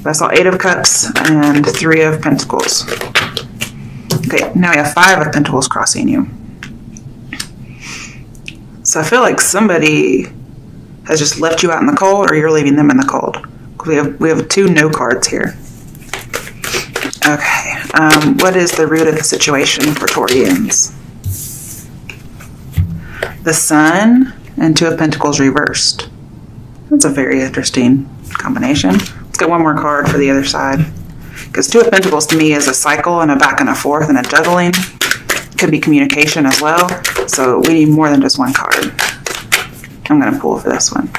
I saw 8 of Cups and 3 of Pentacles. Okay, now we have 5 of Pentacles crossing you. So I feel like somebody has just left you out in the cold, or you're leaving them in the cold. We have 2 no cards here. Okay, what is the root of the situation for Taurians? The Sun and 2 of Pentacles reversed. That's a very interesting combination. Let's get one more card for the other side. Because 2 of Pentacles to me is a cycle and a back and a forth and a juggling. Could be communication as well. So we need more than just one card. I'm going to pull for this one.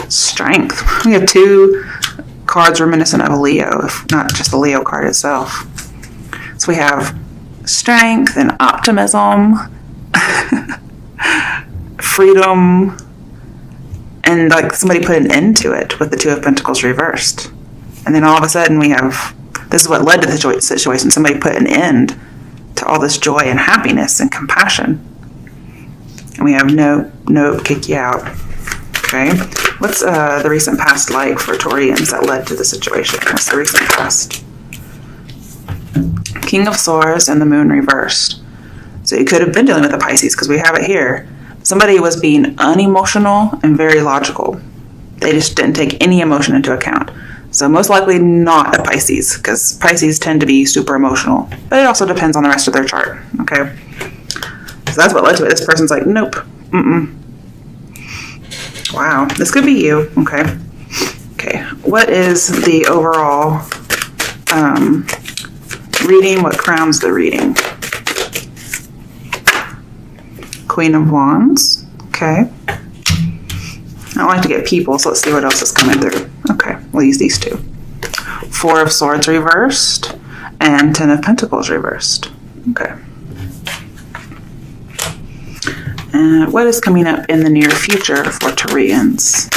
Strength. We have 2 cards reminiscent of a Leo, if not just the Leo card itself. So we have strength and optimism, freedom, and like somebody put an end to it with the 2 of Pentacles reversed. And then all of a sudden we have, this is what led to the situation, somebody put an end to all this joy and happiness and compassion. And we have no, kick you out. Okay. What's the recent past like for Taurians that led to the situation? What's the recent past? King of Swords and the Moon reversed. So you could have been dealing with a Pisces because we have it here. Somebody was being unemotional and very logical. They just didn't take any emotion into account. So most likely not a Pisces, because Pisces tend to be super emotional. But it also depends on the rest of their chart, okay? So that's what led to it. This person's like, nope, Wow, this could be you, okay? Okay, what is the overall reading? What crowns the reading? Queen of Wands, okay. I like to get people, so let's see what else is coming through. Okay, we'll use these 2. 4 of Swords reversed and 10 of Pentacles reversed. Okay. And what is coming up in the near future for Taurians?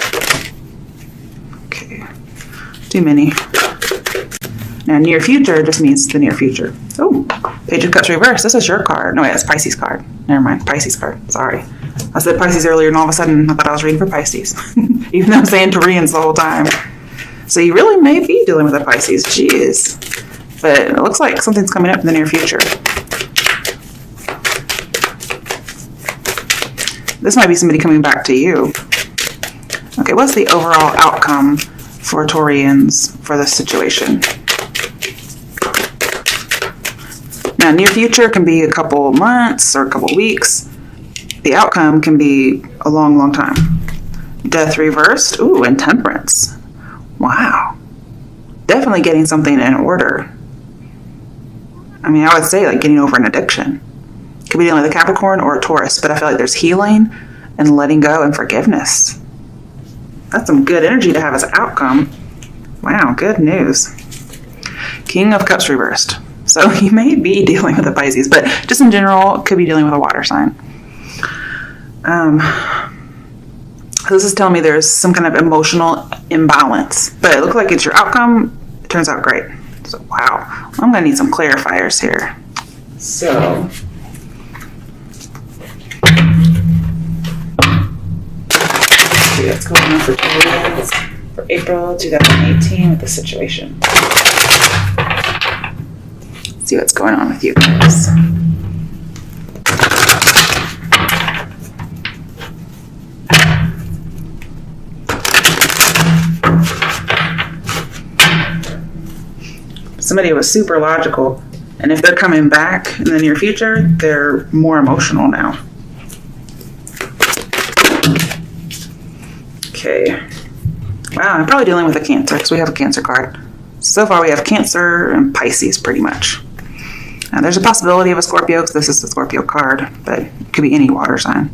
Okay, too many. Now, near future just means the near future. Oh, Page of Cups reversed. This is your card. No, wait, that's Pisces card. Never mind, Pisces card. Sorry. I said Pisces earlier, and all of a sudden I thought I was reading for Pisces. Even though I'm saying Taurians the whole time. So you really may be dealing with a Pisces. Jeez. But it looks like something's coming up in the near future. This might be somebody coming back to you. Okay, what's the overall outcome for Taurians for this situation? Now, near future can be a couple months or a couple weeks. The outcome can be a long, long time. Death reversed. Ooh, and Temperance. Wow. Definitely getting something in order. I mean, I would say like getting over an addiction. Could be dealing with a Capricorn or a Taurus, but I feel like there's healing and letting go and forgiveness. That's some good energy to have as an outcome. Wow, good news. King of Cups reversed. So you may be dealing with a Pisces, but just in general, could be dealing with a water sign. This is telling me there's some kind of emotional imbalance, but it looks like it's your outcome. It turns out great. So, wow. I'm going to need some clarifiers here. So, let's see what's going on for Taurus for April 2018 with the situation. Let's see what's going on with you guys. Somebody was super logical, and if they're coming back in the near future, they're more emotional now. Okay. Wow, I'm probably dealing with a Cancer because we have a Cancer card. So far we have Cancer and Pisces pretty much. Now there's a possibility of a Scorpio because this is the Scorpio card, but it could be any water sign.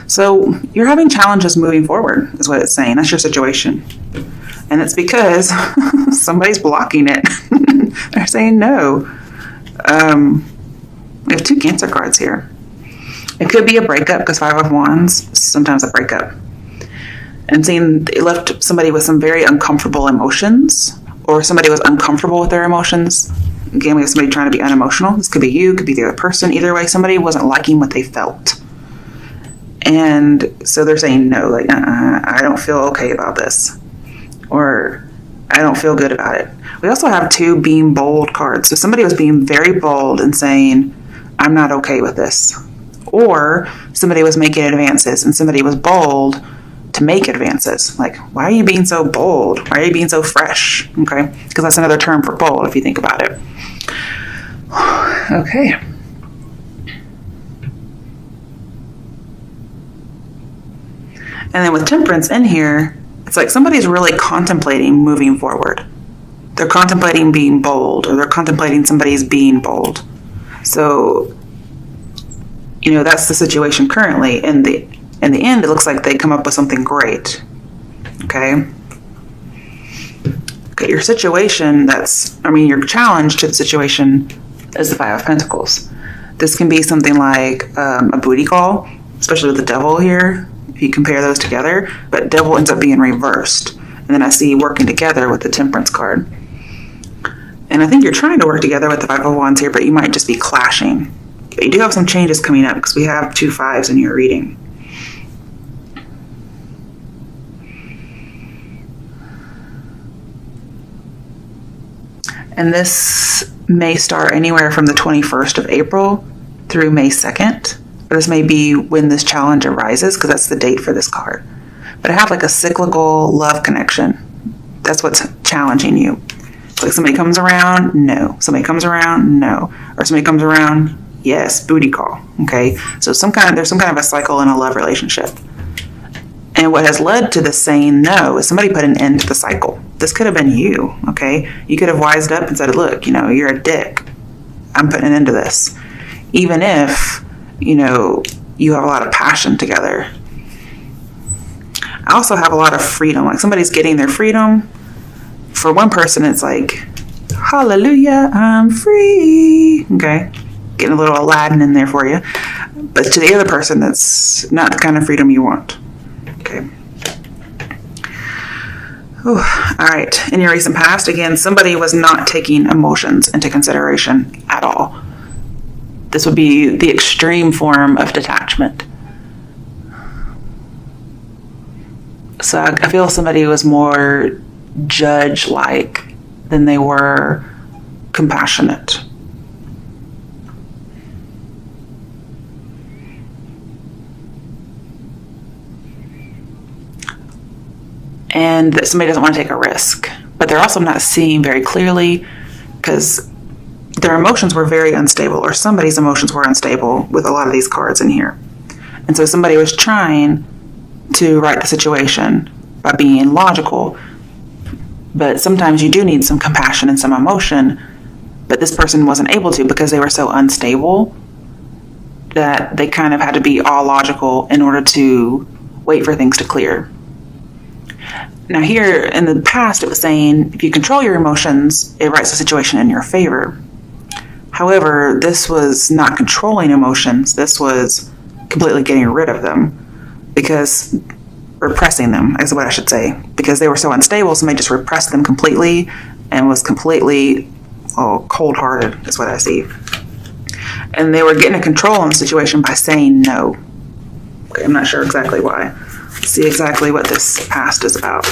So you're having challenges moving forward is what it's saying. That's your situation. And it's because somebody's blocking it. They're saying no. We have 2 Cancer cards here. It could be a breakup because 5 of Wands is sometimes a breakup. And seeing it left somebody with some very uncomfortable emotions, or somebody was uncomfortable with their emotions. Again, we have somebody trying to be unemotional. This could be you, could be the other person. Either way, somebody wasn't liking what they felt. And so they're saying no, like, I don't feel okay about this. Or I don't feel good about it. We also have 2 being bold cards. So somebody was being very bold and saying, I'm not okay with this. Or somebody was making advances and somebody was bold to make advances. Like, why are you being so bold? Why are you being so fresh? Okay, because that's another term for bold if you think about it. Okay. And then with temperance in here, it's like somebody's really contemplating moving forward. They're contemplating being bold, or they're contemplating somebody's being bold. So, that's the situation currently. In the end, it looks like they come up with something great. Okay, your situation, your challenge to the situation is the 5 of Pentacles. This can be something like a booty call, especially with the devil here, if you compare those together, but devil ends up being reversed. And then I see working together with the Temperance card. And I think you're trying to work together with the 5 of Wands here, but you might just be clashing. But you do have some changes coming up because we have 2 5s in your reading. And this may start anywhere from the 21st of April through May 2nd. Or this may be when this challenge arises, because that's the date for this card. But I have like a cyclical love connection. That's what's challenging you. Like somebody comes around, no. Somebody comes around, no. Or somebody comes around, yes, booty call. Okay, so there's some kind of a cycle in a love relationship. And what has led to this saying no is somebody put an end to the cycle. This could have been you, okay? You could have wised up and said, look, you're a dick. I'm putting an end to this. Even if, you have a lot of passion together. I also have a lot of freedom. Like somebody's getting their freedom. For one person, it's like, hallelujah, I'm free. Okay? Getting a little Aladdin in there for you. But to the other person, that's not the kind of freedom you want. Okay. Ooh, all right. In your recent past, again, somebody was not taking emotions into consideration at all. This would be the extreme form of detachment. So I feel somebody was more judge-like than they were compassionate. And that somebody doesn't want to take a risk. But they're also not seeing very clearly because their emotions were very unstable, or somebody's emotions were unstable with a lot of these cards in here. And so somebody was trying to right the situation by being logical. But sometimes you do need some compassion and some emotion. But this person wasn't able to because they were so unstable that they kind of had to be all logical in order to wait for things to clear. Now here in the past, it was saying if you control your emotions, it rights the situation in your favor. However, this was not controlling emotions. This was completely getting rid of them because repressing them is what I should say. Because they were so unstable, somebody just repressed them completely and was completely cold-hearted is what I see. And they were getting a control on the situation by saying no. Okay, I'm not sure exactly why. Let's see exactly what this past is about.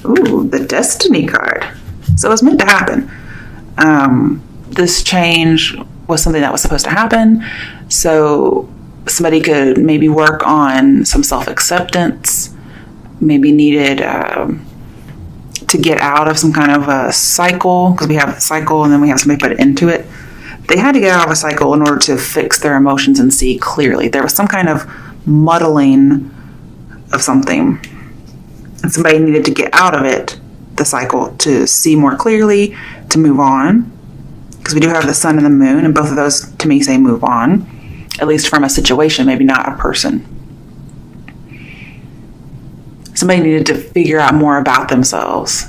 Ooh, the Destiny card. So it was meant to happen. This change was something that was supposed to happen. So somebody could maybe work on some self-acceptance, maybe needed to get out of some kind of a cycle, because we have a cycle and then we have somebody put it into it. They had to get out of a cycle in order to fix their emotions and see clearly. There was some kind of muddling of something. And somebody needed to get out of it, the cycle, to see more clearly, to move on. Because we do have the sun and the moon, and both of those, to me, say move on. At least from a situation, maybe not a person. Somebody needed to figure out more about themselves.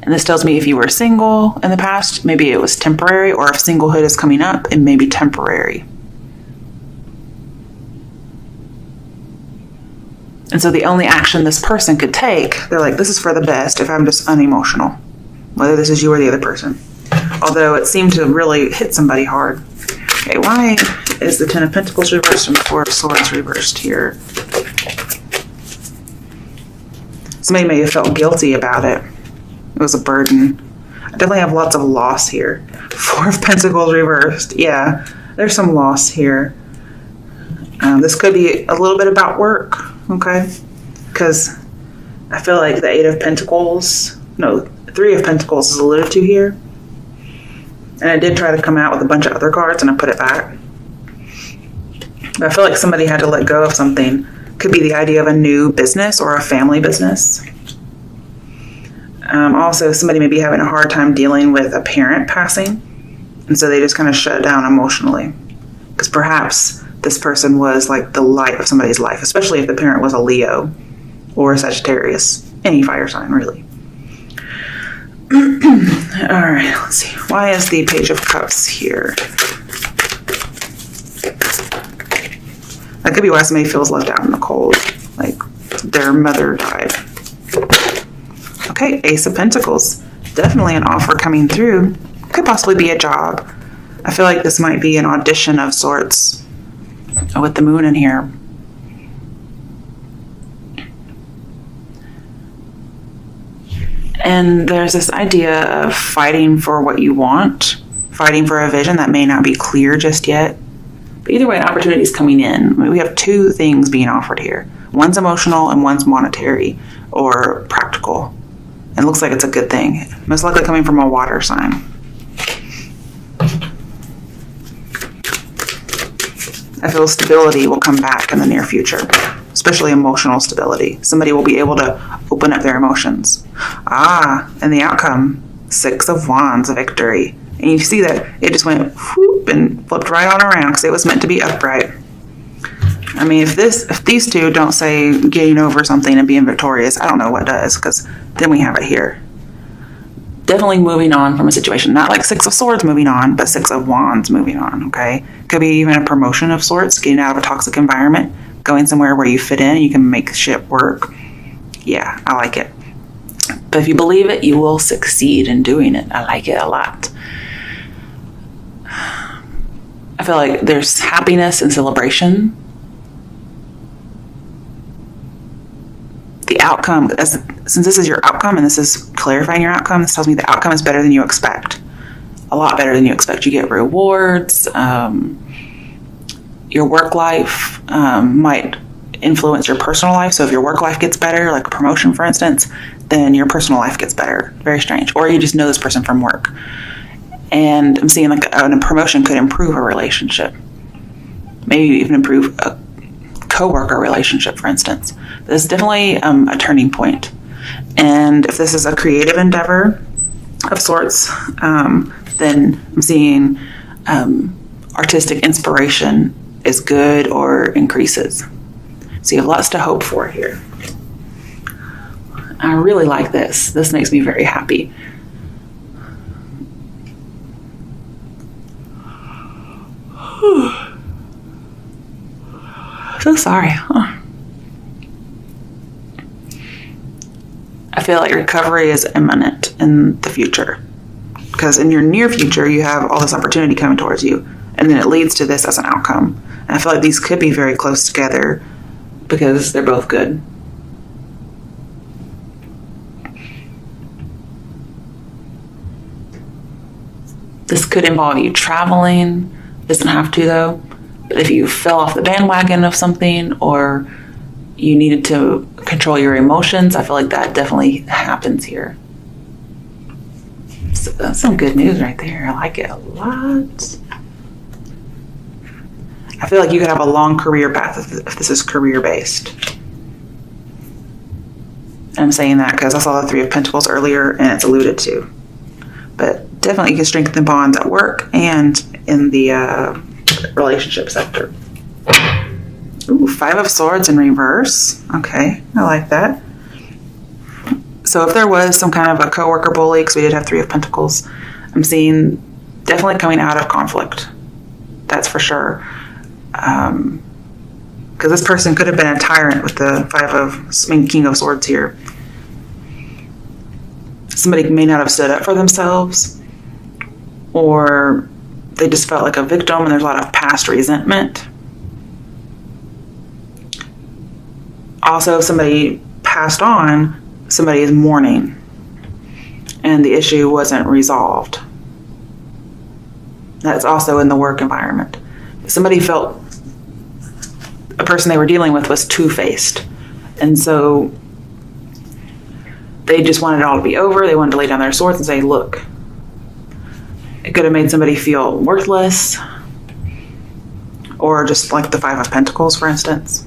And this tells me if you were single in the past, maybe it was temporary, or if singlehood is coming up, it may be temporary. And so the only action this person could take, they're like, this is for the best if I'm just unemotional, whether this is you or the other person. Although it seemed to really hit somebody hard. Okay, why is the Ten of Pentacles reversed and the Four of Swords reversed here? Somebody may have felt guilty about it. It was a burden. I definitely have lots of loss here. Four of Pentacles reversed. Yeah, there's some loss here. This could be a little bit about work, okay? Because I feel like the Three of Pentacles is alluded to here. And I did try to come out with a bunch of other cards and I put it back. But I feel like somebody had to let go of something. Could be the idea of a new business or a family business. Also, somebody may be having a hard time dealing with a parent passing. And so they just kind of shut down emotionally. Because perhaps this person was like the light of somebody's life, especially if the parent was a Leo or a Sagittarius. Any fire sign, really. All right, let's see. Why is the Page of Cups here? That could be why somebody feels left out in the cold, like their mother died. Okay, Ace of Pentacles. Definitely an offer coming through. Could possibly be a job. I feel like this might be an audition of sorts with the moon in here. And there's this idea of fighting for what you want, fighting for a vision that may not be clear just yet. But either way, an opportunity is coming in. I mean, we have two things being offered here. One's emotional and one's monetary or practical. And it looks like it's a good thing. Most likely coming from a water sign. I feel stability will come back in the near future, especially emotional stability. Somebody will be able to open up their emotions. And the outcome, Six of Wands, a victory. And you see that it just went whoop and flipped right on around because it was meant to be upright. I mean, if these two don't say getting over something and being victorious, I don't know what does, because then we have it here. Definitely moving on from a situation. Not like Six of Swords moving on, but Six of Wands moving on, okay? Could be even a promotion of sorts, getting out of a toxic environment, going somewhere where you fit in and you can make shit work. Yeah, I like it. But if you believe it, you will succeed in doing it. I like it a lot. I feel like there's happiness and celebration. The outcome, since this is your outcome and this is clarifying your outcome, this tells me the outcome is better than you expect. A lot better than you expect. You get rewards. Your work life might influence your personal life. So if your work life gets better, like a promotion, for instance, then your personal life gets better. Very strange. Or you just know this person from work. And I'm seeing like a promotion could improve a relationship. Maybe even improve a co-worker relationship, for instance. This is definitely a turning point. And if this is a creative endeavor of sorts, then I'm seeing artistic inspiration is good or increases. So you have lots to hope for here. I really like this. This makes me very happy. So sorry. I feel like recovery is imminent in the future. Because in your near future, you have all this opportunity coming towards you. And then it leads to this as an outcome. And I feel like these could be very close together because they're both good. This could involve you traveling. Doesn't have to, though. But if you fell off the bandwagon of something or you needed to control your emotions, I feel like that definitely happens here. So that's some good news right there. I like it a lot. I feel like you could have a long career path if this is career-based. And I'm saying that because I saw the Three of Pentacles earlier and it's alluded to. But definitely you can strengthen bonds at work and in the relationship sector. Ooh, Five of Swords in reverse. Okay, I like that. So if there was some kind of a coworker bully, because we did have Three of Pentacles, I'm seeing definitely coming out of conflict. That's for sure. Because this person could have been a tyrant with the King of Swords here. Somebody may not have stood up for themselves, or they just felt like a victim, and there's a lot of past resentment. Also, if somebody passed on, somebody is mourning, and the issue wasn't resolved. That's also in the work environment. Somebody felt a person they were dealing with was two-faced, and so they just wanted it all to be over. They wanted to lay down their swords and say, look, it could have made somebody feel worthless, or just like the Five of Pentacles, for instance.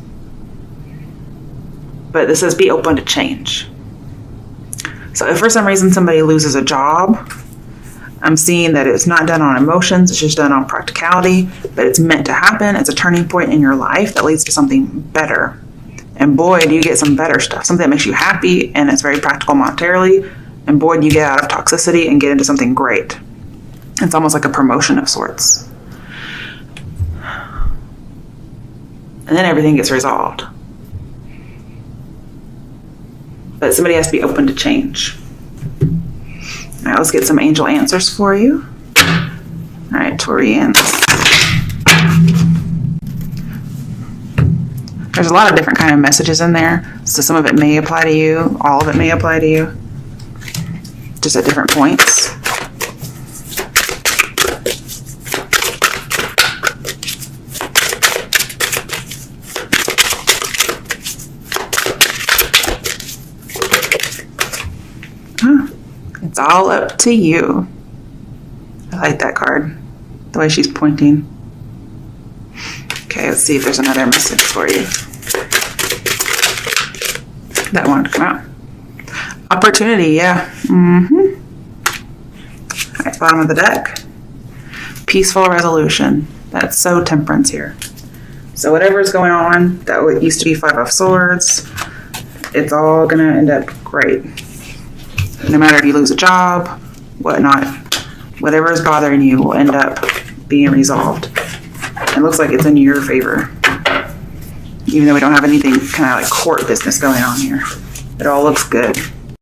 But this says be open to change. So if for some reason somebody loses a job, I'm seeing that it's not done on emotions, it's just done on practicality, but it's meant to happen. It's a turning point in your life that leads to something better. And boy, do you get some better stuff, something that makes you happy, and it's very practical monetarily. And boy, do you get out of toxicity and get into something great. It's almost like a promotion of sorts. And then everything gets resolved. But somebody has to be open to change. All right, let's get some angel answers for you. All right, Taurians. There's a lot of different kind of messages in there. So some of it may apply to you. All of it may apply to you. Just at different points. It's all up to you. I like that card. The way she's pointing. Okay, let's see if there's another message for you. That wanted to come out. Opportunity, yeah. Mm-hmm. All right, bottom of the deck. Peaceful resolution. That's so Temperance here. So whatever's going on, that used to be Five of Swords, it's all going to end up great. No matter if you lose a job, whatnot, whatever is bothering you will end up being resolved. It looks like it's in your favor. Even though we don't have anything kind of like court business going on here. It all looks good.